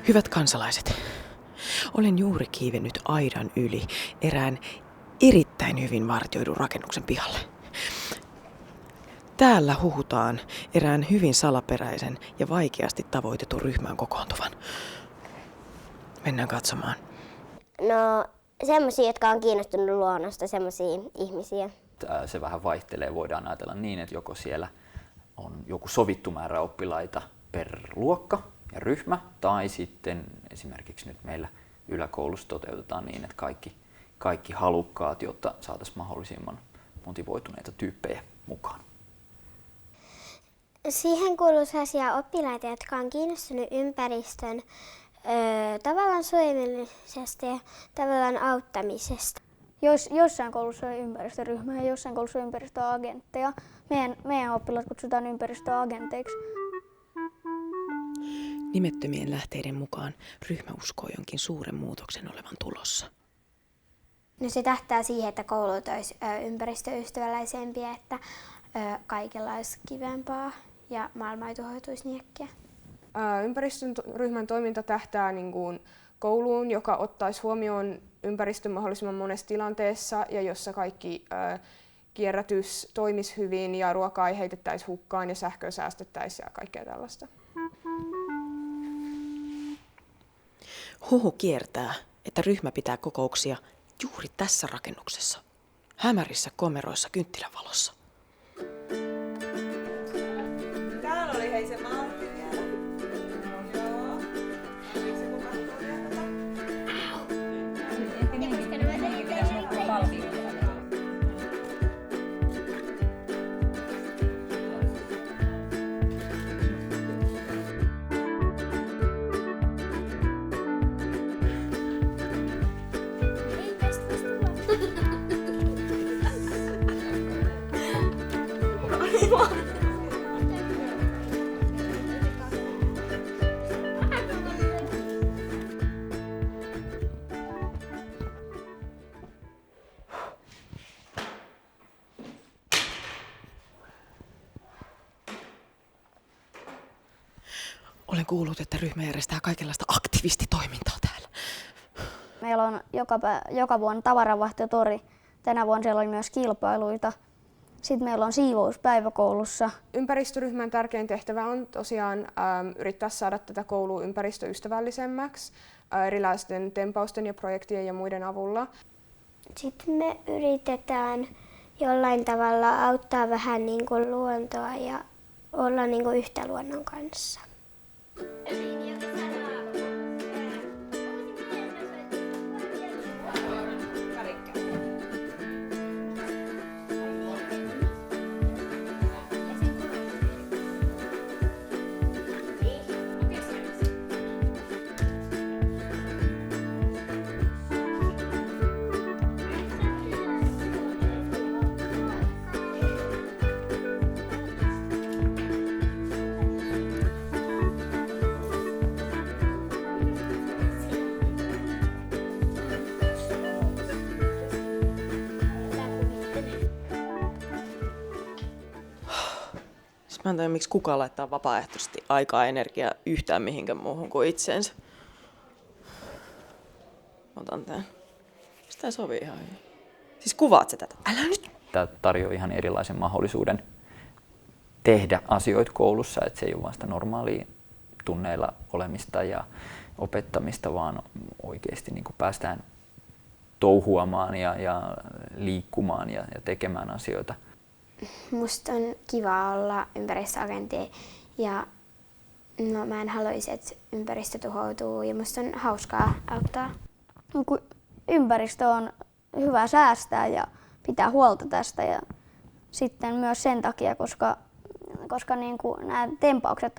Hyvät kansalaiset, olen juuri kiivennyt aidan yli erään erittäin hyvin vartioidun rakennuksen pihalle. Täällä huhutaan erään hyvin salaperäisen ja vaikeasti tavoitetun ryhmään kokoontuvan. Mennään katsomaan. No, semmoisia, jotka on kiinnostunut luonnosta, semmoisia ihmisiä. Se vähän vaihtelee, voidaan ajatella niin, että joko siellä on joku sovittu määrä oppilaita per luokka ja ryhmä, tai sitten esimerkiksi nyt meillä yläkoulussa toteutetaan niin, että kaikki halukkaat, jotta saataisiin mahdollisimman motivoituneita tyyppejä mukaan. Siihen kuuluu sellaisia oppilaita, jotka on kiinnostunut ympäristön tavallaan suojelemisesta ja tavallaan auttamisesta. Jossain koulussa on ympäristöryhmä ja jossain koulussa on ympäristöagentteja. Meidän oppilaat kutsutaan ympäristöagenteiksi. Nimettömien lähteiden mukaan ryhmä uskoo jonkin suuren muutoksen olevan tulossa. No se tähtää siihen, että koulut olisi ympäristöystävällisempiä, että kaikilla olisi kivempaa ja maailma ei tuhoutuisi niin äkkiä. Ympäristöryhmän toiminta tähtää kouluun, joka ottaisi huomioon ympäristön mahdollisimman monessa tilanteessa ja jossa kaikki kierrätys toimisi hyvin ja ruokaa ei heitettäisi hukkaan ja sähköä säästettäisiin ja kaikkea tällaista. Huhu kiertää, että ryhmä pitää kokouksia juuri tässä rakennuksessa, hämärissä komeroissa kynttilänvalossa. Täällä oli hei se Martti vielä. Joo. Se kun katsoo vielä tätä. Olen kuullut, että ryhmä järjestää kaikenlaista aktivistitoimintaa täällä. Meillä on joka vuonna tavaranvaihtotori. Tänä vuonna siellä oli myös kilpailuita. Sitten meillä on siivouspäivä koulussa. Ympäristöryhmän tärkein tehtävä on tosiaan yrittää saada tätä koulua ympäristöystävällisemmäksi erilaisten tempausten ja projektien ja muiden avulla. Sitten me yritetään jollain tavalla auttaa vähän niin kuin luontoa ja olla niin kuin yhtä luonnon kanssa. Mä en tiedä, miksi kukaan laittaa vapaaehtoisesti aikaa ja energiaa yhtään mihinkään muuhun kuin itseensä. Otan tän. Sitä sopii ihan hyvin. Siis kuvaat sä tätä? Älä nyt! Tämä tarjoaa ihan erilaisen mahdollisuuden tehdä asioita koulussa, että se ei ole vasta normaalia tunneilla olemista ja opettamista, vaan oikeasti niin kuin päästään touhuamaan ja liikkumaan ja tekemään asioita. Musta on kiva olla ympäristöagentti ja mä en haluaisi, että ympäristö tuhoutuu ja musta on hauskaa auttaa. Kun ympäristö on hyvä säästää ja pitää huolta tästä ja sitten myös sen takia, koska niin kuin nämä tempaukset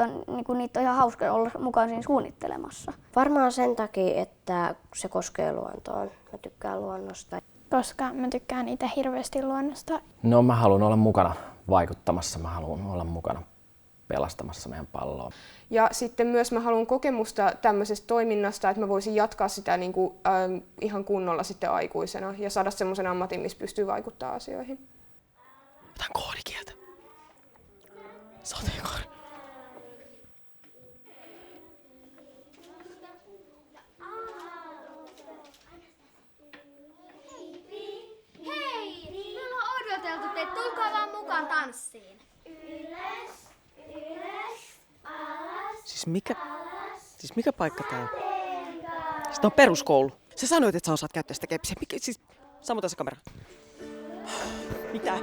niitä on ihan hauska olla mukaan siinä suunnittelemassa. Varmaan sen takia, että se koskee luontoa. Mä tykkään luonnosta. Koska mä tykkään itse hirveästi luonnosta. No mä haluan olla mukana vaikuttamassa, mä haluan olla mukana pelastamassa meidän palloa. Ja sitten myös mä haluan kokemusta tämmöisestä toiminnasta, että mä voisin jatkaa sitä ihan kunnolla sitten aikuisena ja saada semmoisen ammatin, missä pystyy vaikuttamaan asioihin. Otan koodikieltä. Sateenkaari. suunniteltu teitä. Tulkaa vaan mukaan tanssiin. Siis mikä paikka tää on? Siis tää on peruskoulu. Sä sanoit, että sä osaat käyttää sitä kepsiä. Sammuta se kamera. Mitä?